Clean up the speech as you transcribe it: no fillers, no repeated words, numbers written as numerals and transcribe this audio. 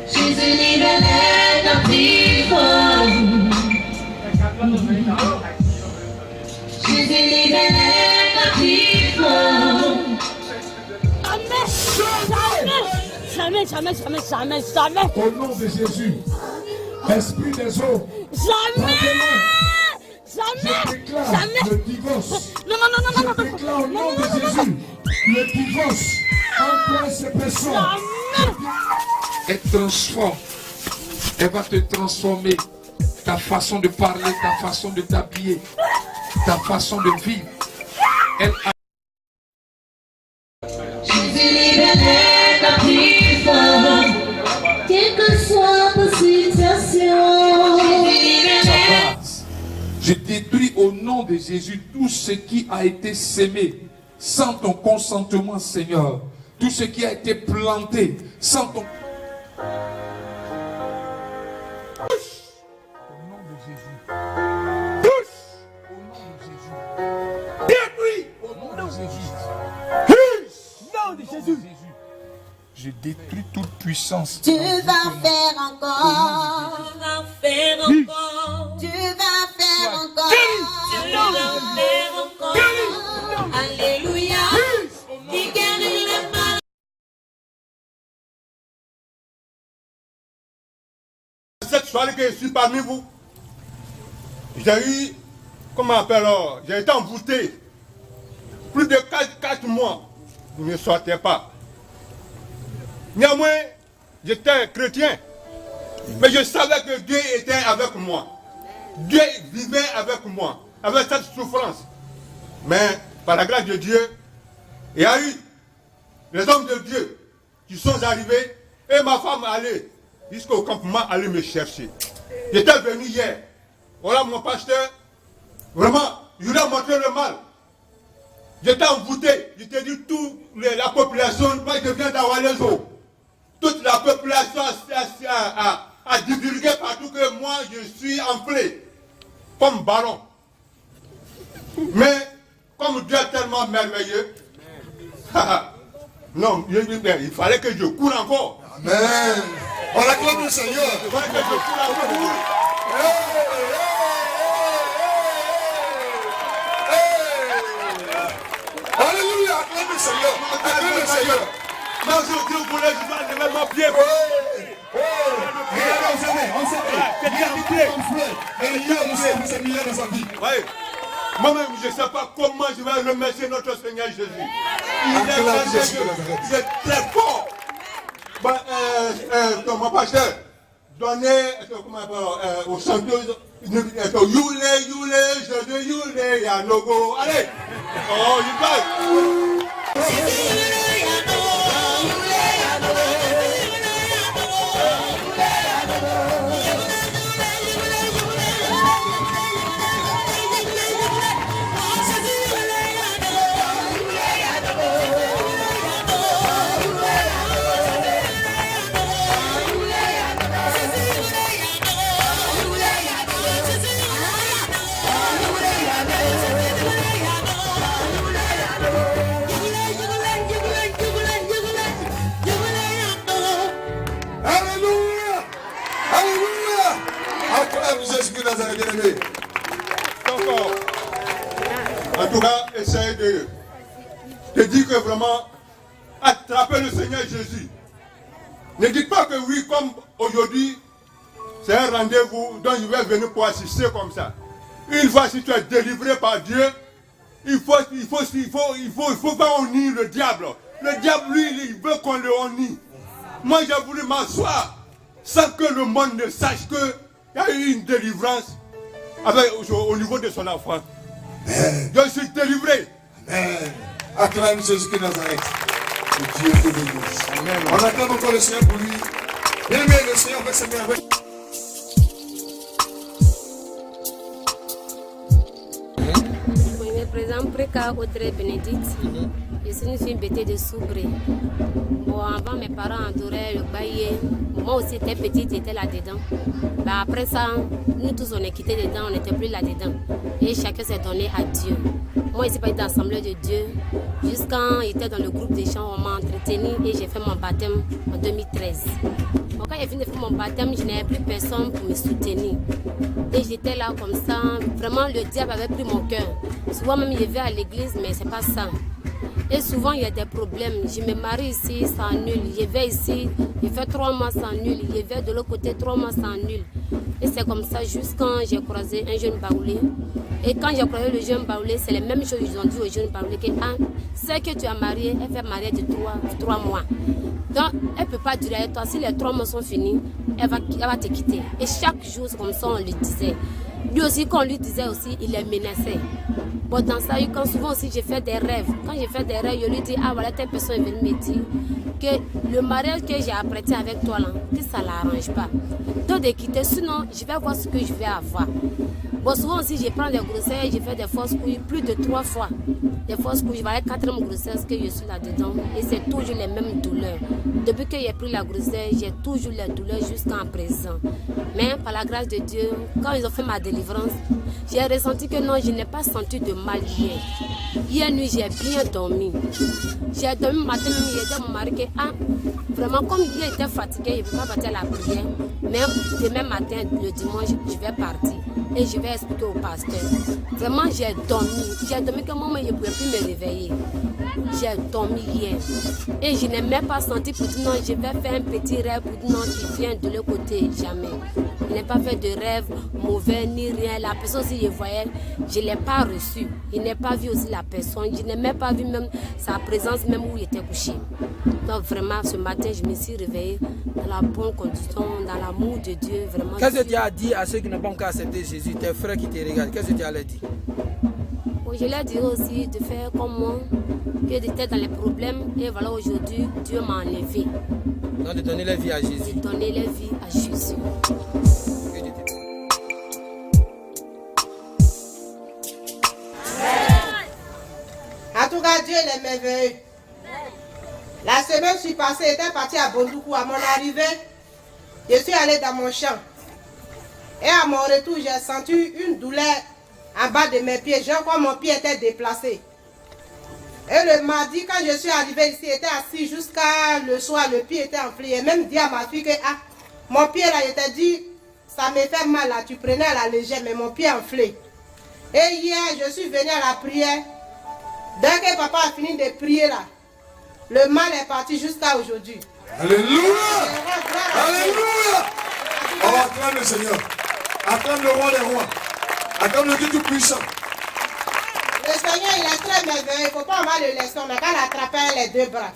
Jésus libère les captifs. Jésus libère les captifs. Jamais. Au nom de Jésus, esprit des eaux. Jamais. Le divorce. Non. Je déclare au nom de Jésus le divorce entre ces personnes. Elle transforme. Elle va te transformer. Ta façon de parler, ta façon de t'habiller, ta façon de vivre. Elle a... Jésus libère les captifs. Quelle que soit ta situation. Jésus libère les... Je détruis au nom de Jésus tout ce qui a été sémé sans ton consentement, Seigneur. Tout ce qui a été planté sans ton... Je détruis toute puissance. Tu vas faire encore. Tu vas faire encore. Tu vas faire encore. Tu vas faire encore. Alléluia. Tu guéris les malades. Cette soirée que je suis parmi vous, j'ai eu, comment on appelle, j'ai été envoûté. Plus de 4 mois, je ne sortais pas. Néanmoins, j'étais chrétien, mais je savais que Dieu était avec moi. Dieu vivait avec moi, avec cette souffrance. Mais par la grâce de Dieu, il y a eu les hommes de Dieu qui sont arrivés et ma femme allait jusqu'au campement aller me chercher. J'étais venu hier. Voilà mon pasteur, vraiment, je lui ai montré le mal. J'étais envoûté, je t'ai dit, toute la population, moi je viens d'Awalezo. Toute la population a divulgué partout que moi je suis enflé comme ballon. Mais comme Dieu est tellement merveilleux, non, il fallait que je cours encore. Amen. On acclame le Seigneur. Il fallait que je cours encore. Alléluia, acclame le Seigneur. Acclame le Seigneur. Non, je voulais, je vais mettre mon pied. Moi-même, je ne sais pas comment je vais remercier notre Seigneur Jésus. Il est très fort. Mon pasteur, donnez aux chanteuses, Youle, Jésus, Youle, Yanogo. Allez! Oh, il passe! En tout cas, essayez de dire que vraiment, attrapez le Seigneur Jésus. Ne dites pas que oui, comme aujourd'hui, c'est un rendez-vous dont je vais venir pour assister comme ça. Une fois si tu es délivré par Dieu, il faut pas honnir le diable. Le diable, lui, il veut qu'on le honnie. Moi, j'ai voulu m'asseoir sans que le monde ne sache qu'il y a eu une délivrance au niveau de son enfant. Je suis délivré. Amen. Acclame Jésus de Nazareth. Que Dieu te bénisse. On acclame encore le Seigneur pour lui. Bien aimé, le Seigneur va s'aimer avec. Je me présente Préca Audrey Bénédicte. Je suis une fille bêtée de Soubré. Bon, avant, mes parents adoraient le baillet. Moi aussi, j'étais petite, j'étais là-dedans. Ben, après ça, nous tous, on est quittés dedans, on n'était plus là-dedans. Et chacun s'est donné à Dieu. Moi, ici, pas été d'Assemblée de Dieu. Jusqu'à j'étais dans le groupe des chants, on m'a entretenu et j'ai fait mon baptême en 2013. Bon, quand j'ai fini de faire mon baptême, je n'avais plus personne pour me soutenir. Et j'étais là comme ça. Vraiment, le diable avait pris mon cœur. Souvent, même, je vais à l'église, mais c'est pas ça. Et souvent, il y a des problèmes. Je me marie ici, ça annule. Je vais ici, je fais 3 mois, ça annule. Je vais de l'autre côté, 3 mois, ça annule. Et c'est comme ça, jusqu'à j'ai croisé un jeune baoulé. Et quand j'ai croisé le jeune baoulé, c'est les mêmes choses qu'ils ont dit au jeune baoulé que c'est que tu as marié, elle fait marier de 3 mois. Donc, elle ne peut pas durer avec toi. Si les 3 mois sont finis, elle va te quitter. Et chaque jour, c'est comme ça, on lui disait. Lui aussi, quand on lui disait aussi, il les menaçait. Bon, dans ça, quand souvent aussi, j'ai fait des rêves. Quand j'ai fait des rêves, je lui dis, ah voilà, telle personne est venue me dire que le mariage que j'ai apprêté avec toi, là, que ça ne l'arrange pas. Donc, de quitter, sinon, je vais voir ce que je vais avoir. Bon, souvent aussi, je prends des grossesses, je fais des fausses couilles plus de 3 fois. Des fausses couilles, je vais à la 4e grossesse que je suis là-dedans. Et c'est toujours les mêmes douleurs. Depuis que j'ai pris la grossesse, j'ai toujours les douleurs jusqu'à présent. Mais par la grâce de Dieu, quand ils ont fait ma délivrance, j'ai ressenti que non, je n'ai pas senti de mal hier. Hier nuit, j'ai bien dormi. J'ai dormi le matin, même j'ai dit à mon mari que, vraiment, comme il était fatigué, il ne peut pas partir à la prière. Mais demain matin, le dimanche, je vais partir. Et je vais expliquer au pasteur. Vraiment, j'ai dormi. J'ai dormi que moi, je ne pouvais plus me réveiller. J'ai dormi hier. Et je n'ai même pas senti pour dire non, je vais faire un petit rêve pour dire non, qui vient de l'autre côté. Jamais. Je n'ai pas fait de rêve mauvais ni rien. La personne, si je voyais, je ne l'ai pas reçue. Je n'ai pas vu aussi la personne. Je n'ai même pas vu même sa présence, même où il était couché. Donc vraiment, ce matin, je me suis réveillée dans la bonne condition, dans l'amour de Dieu. Vraiment. Qu'est-ce que tu as dit à ceux qui n'ont pas encore accepté Jésus, tes frères qui te regardent? Qu'est-ce que tu as leur dit? Je leur dis aussi de faire comme moi, que j'étais dans les problèmes et voilà aujourd'hui, Dieu m'a enlevé. Donc de donner la vie à Jésus. De donner la vie à Jésus. En tout cas, Dieu est merveilleux. La semaine où je suis passée, j'étais partie à Bondoukou. À mon arrivée, je suis allée dans mon champ. Et à mon retour, j'ai senti une douleur en bas de mes pieds. Genre comme mon pied était déplacé. Et le mardi, quand je suis arrivée ici, j'étais assis jusqu'à le soir, le pied était enflé. Et même dit à ma fille que mon pied là, j'étais dit, ça me fait mal là, tu prenais à la légère, mais mon pied enflé. Et hier, je suis venue à la prière. Dès que papa a fini de prier là, le mal est parti jusqu'à aujourd'hui. Alléluia! Alléluia! On va acclamer le Seigneur. Acclame le roi des rois. Acclame le Dieu tout-puissant. Le Seigneur, il est très merveilleux. Il ne faut pas avoir le leçon, mais quand il attrape les 2 bras.